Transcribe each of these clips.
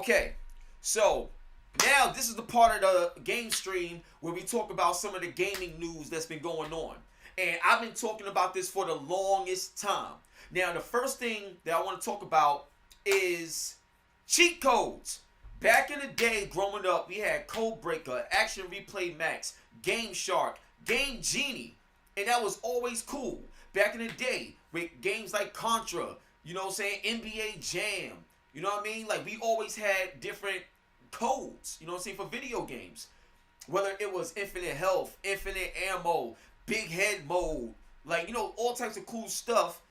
Okay, so now this is the part of the game stream where we talk about some of the gaming news that's been going on. And I've been talking about this for the longest time. Now, the first thing that I want to talk about is cheat codes. Back in the day, growing up, we had Codebreaker, Action Replay Max, gameshark, Game Genie, and that was always cool. Back in the day, with games like Contra, you know what I'm saying, NBA Jam, you know what I mean? Like, we always had different codes, you know what I'm saying, for video games. Whether it was infinite health, infinite ammo, big head mode, like, you know, all types of cool stuff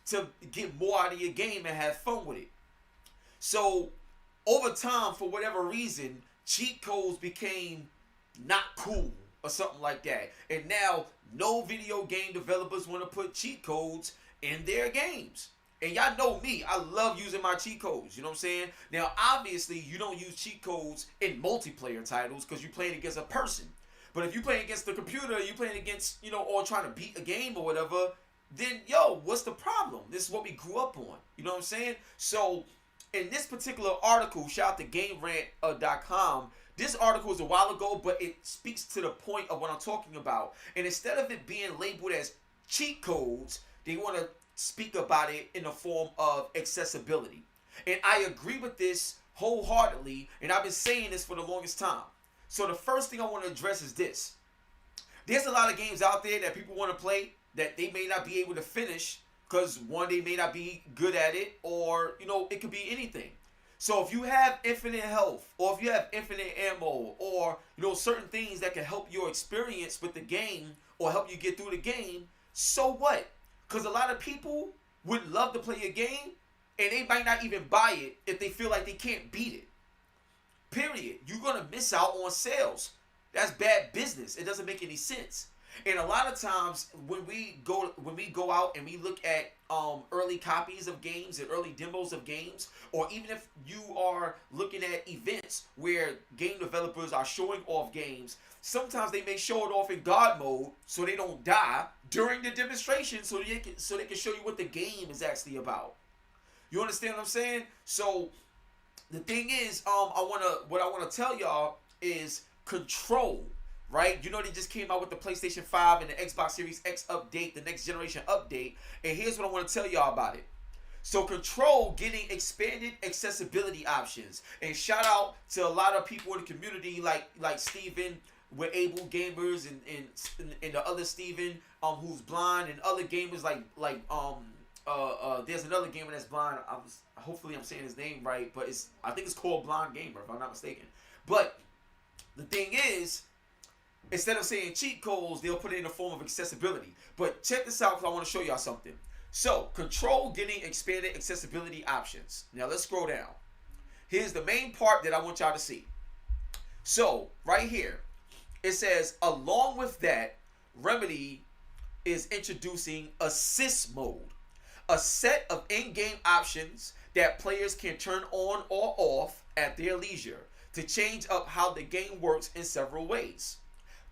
to get more out of your game and have fun with it. So, over time, for whatever reason, cheat codes became not cool or something like that. And now, no video game developers want to put cheat codes in their games. And y'all know me, I love using my cheat codes, you know what I'm saying? Now, obviously, you don't use cheat codes in multiplayer titles because you're playing against a person. But if you're playing against the computer, you're playing against, you know, or trying to beat a game or whatever, then, yo, what's the problem? This is what we grew up on, you know what I'm saying? So, in this particular article, shout out to GameRant.com, this article is a while ago, but it speaks to the point of what I'm talking about. And instead of it being labeled as cheat codes, they want to speak about it in the form of accessibility. And I agree with this wholeheartedly, and I've been saying this for the longest time. So the first thing I want to address is this. There's a lot of games out there that people want to play that they may not be able to finish because, one, they may not be good at it, or, you know, it could be anything. So if you have infinite health, or if you have infinite ammo, or, you know, certain things that can help your experience with the game or help you get through the game, so what? Because a lot of people would love to play a game, and they might not even buy it if they feel like they can't beat it. Period. You're going to miss out on sales. That's bad business. It doesn't make any sense. And a lot of times when we go out and we look at early copies of games and early demos of games, or even if you are looking at events where game developers are showing off games, sometimes they may show it off in God mode so they don't die during the demonstration, so they can show you what the game is actually about. You understand what I'm saying? So the thing is, what I wanna tell y'all is Control. Right? You know, they just came out with the PlayStation 5 and the Xbox Series X update, the next generation update. And here's what I want to tell y'all about it. So Control getting expanded accessibility options. And shout out to a lot of people in the community like Steven with Able Gamers and the other Steven who's blind, and other gamers there's another gamer that's blind. Hopefully I'm saying his name right, but I think it's called Blind Gamer if I'm not mistaken. But the thing is, instead of saying cheat codes, they'll put it in the form of accessibility. But check this out because I want to show y'all something. So, Control getting expanded accessibility options. Now, let's scroll down. Here's the main part that I want y'all to see. So, right here, it says, along with that, Remedy is introducing Assist Mode, a set of in-game options that players can turn on or off at their leisure to change up how the game works in several ways.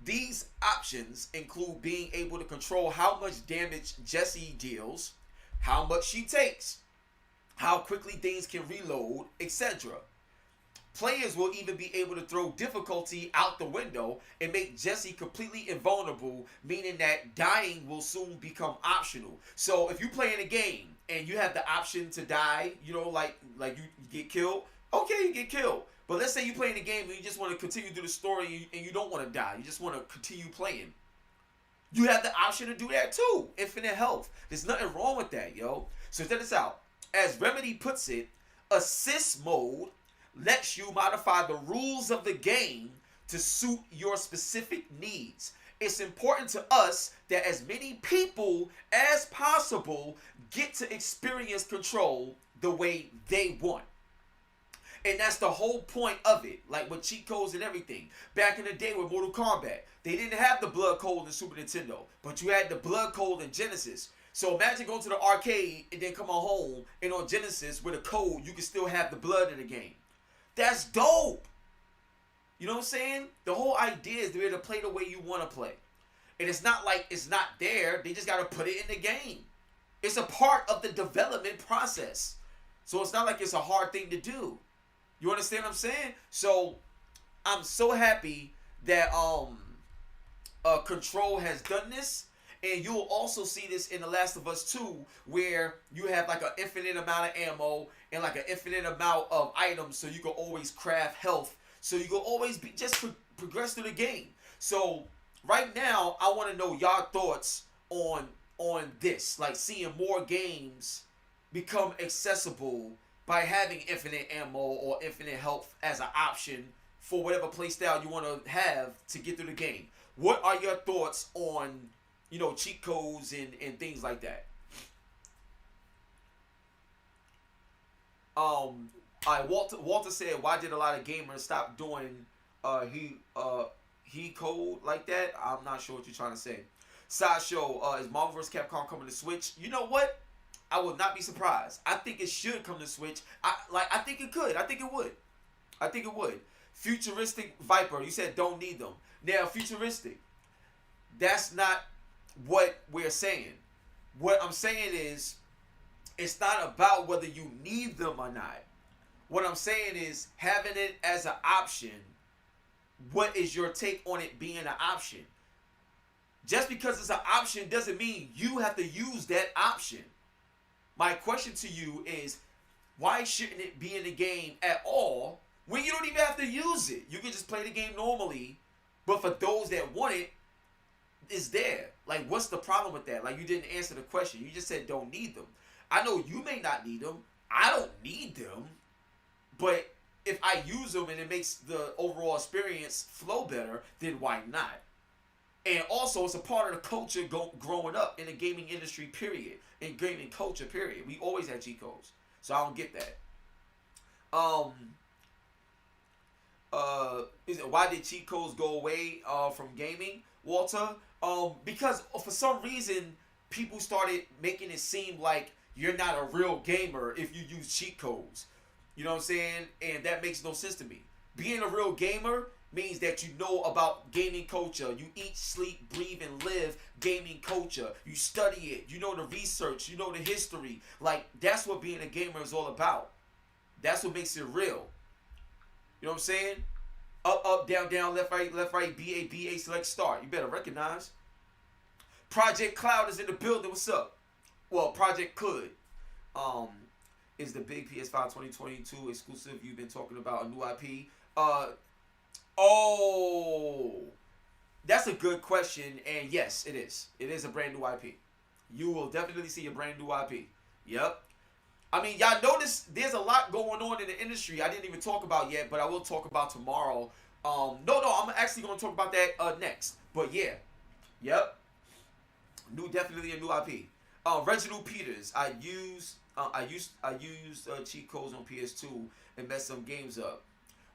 These options include being able to control how much damage Jessie deals, how much she takes, how quickly things can reload, etc. Players will even be able to throw difficulty out the window and make Jessie completely invulnerable, meaning that dying will soon become optional. So if you play in a game and you have the option to die, you know, like you get killed, okay, you get killed. But let's say you play in a game and you just want to continue through the story and you don't want to die. You just want to continue playing. You have the option to do that too. Infinite health. There's nothing wrong with that, yo. So check this out. As Remedy puts it, Assist Mode lets you modify the rules of the game to suit your specific needs. It's important to us that as many people as possible get to experience Control the way they want. And that's the whole point of it, like with cheat codes and everything. Back in the day with Mortal Kombat, they didn't have the blood code in Super Nintendo, but you had the blood code in Genesis. So imagine going to the arcade and then come on home, and on Genesis with a code, you can still have the blood in the game. That's dope. You know what I'm saying? The whole idea is to be able to play the way you want to play. And it's not like it's not there. They just got to put it in the game. It's a part of the development process. So it's not like it's a hard thing to do. You understand what I'm saying? So I'm so happy that Control has done this. And you'll also see this in The Last of Us 2, where you have like an infinite amount of ammo and like an infinite amount of items, so you can always craft health. So you can always be just progress through the game. So right now, I want to know y'all thoughts on this, like seeing more games become accessible by having infinite ammo or infinite health as an option for whatever playstyle you want to have to get through the game. What are your thoughts on, cheat codes and things like that? Walter said, why did a lot of gamers stop doing he code like that? I'm not sure what you're trying to say. Sideshow, is Marvel vs. Capcom coming to Switch? You know what? I would not be surprised. I think it should come to Switch. I think it could. I think it would. I think it would. Futuristic Viper, you said don't need them. Now, futuristic, that's not what we're saying. What I'm saying is, it's not about whether you need them or not. What I'm saying is, having it as an option, what is your take on it being an option? Just because it's an option doesn't mean you have to use that option. My question to you is, why shouldn't it be in the game at all when you don't even have to use it? You can just play the game normally, but for those that want it, it's there. Like, what's the problem with that? Like, you didn't answer the question. You just said don't need them. I know you may not need them. I don't need them. But if I use them and it makes the overall experience flow better, then why not? And also, it's a part of the culture growing up in the gaming industry, period. In gaming culture, period. We always had cheat codes. So I don't get that. Why did cheat codes go away from gaming, Walter? Because for some reason, people started making it seem like you're not a real gamer if you use cheat codes. You know what I'm saying? And that makes no sense to me. Being a real gamer means that you know about gaming culture. You eat, sleep, breathe, and live gaming culture. You study it. You know the research. You know the history. Like, that's what being a gamer is all about. That's what makes it real. You know what I'm saying? Up, up, down, down, left, right, BA, BA, select, start. You better recognize. Project Cloud is in the building. What's up? Well, Project Could. Is the big PS5 2022 exclusive you've been talking about a new IP? That's a good question, and yes, it is. It is a brand new IP. You will definitely see a brand new IP. Yep. I mean, y'all notice there's a lot going on in the industry I didn't even talk about yet, but I will talk about tomorrow. No, I'm actually going to talk about that next. But yeah, yep. Definitely a new IP. Reginald Peters, I used cheat codes on PS2 and messed some games up.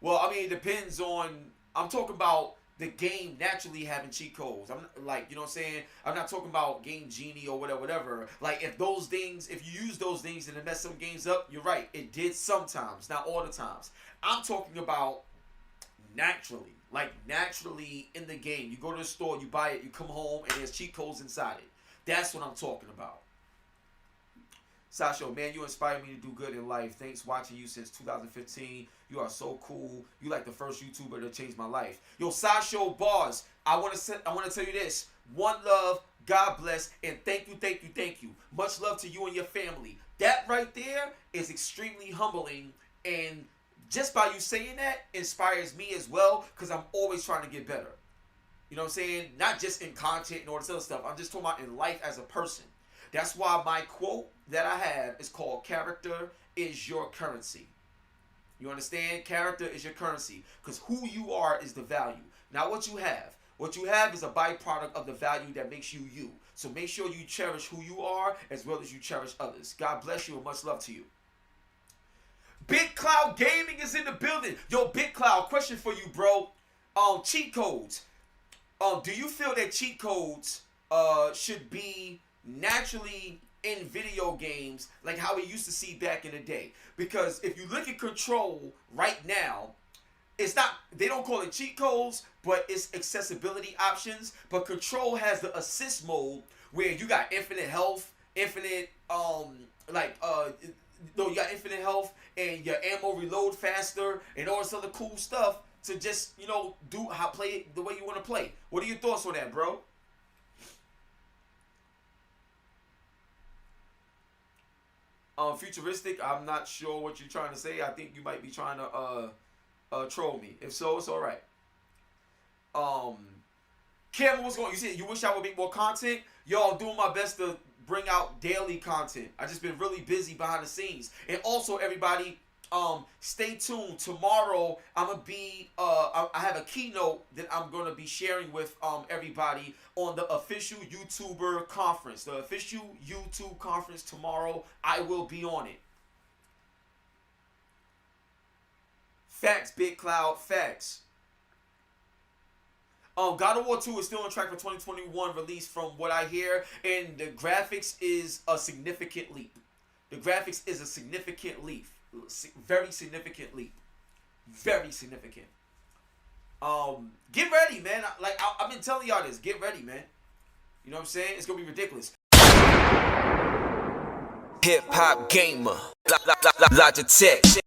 Well, I mean, it depends on. I'm talking about the game naturally having cheat codes. I'm like, you know what I'm saying? I'm not talking about Game Genie or whatever. Like, if you use those things and it mess some games up, you're right. It did sometimes, not all the times. I'm talking about naturally. Like, naturally in the game. You go to the store, you buy it, you come home, and there's cheat codes inside it. That's what I'm talking about. Sasha, man, you inspire me to do good in life. Thanks watching you since 2015. You are so cool. You like the first YouTuber to change my life. Yo, Sasha Bars, I want to tell you this. One love, God bless, and thank you. Much love to you and your family. That right there is extremely humbling, and just by you saying that inspires me as well, because I'm always trying to get better. You know what I'm saying? Not just in content and all this other stuff. I'm just talking about in life as a person. That's why my quote that I have is called "Character is your currency." You understand? Character is your currency, because who you are is the value, not what you have. What you have is a byproduct of the value that makes you you. So make sure you cherish who you are as well as you cherish others. God bless you and much love to you. Big Cloud Gaming is in the building. Yo, Big Cloud, question for you, bro. Cheat codes. Do you feel that cheat codes should be naturally in video games like how we used to see back in the day? Because if you look at Control right now, it's not, they don't call it cheat codes, but it's accessibility options. But Control has the assist mode where you got infinite health, infinite you got infinite health and your ammo reload faster and all this other cool stuff to just, play it the way you want to play. What are your thoughts on that, bro? Futuristic, I'm not sure what you're trying to say. I think you might be trying to troll me. If so, it's all right. Cameron, what's going on? You said you wish I would make more content? Yo, I'm doing my best to bring out daily content. I just been really busy behind the scenes. And also, everybody, stay tuned. Tomorrow, I'm gonna be I have a keynote that I'm gonna be sharing with everybody on the official YouTuber conference. The official YouTube conference tomorrow. I will be on it. Facts, Big Cloud, facts. God of War 2 is still on track for 2021 release from what I hear, and the graphics is a significant leap. The graphics is a significant leap. Very significant leap. Very significant. Get ready, man. I've been telling y'all this. Get ready, man. You know what I'm saying? It's gonna be ridiculous. HipHopGamer. Logitech.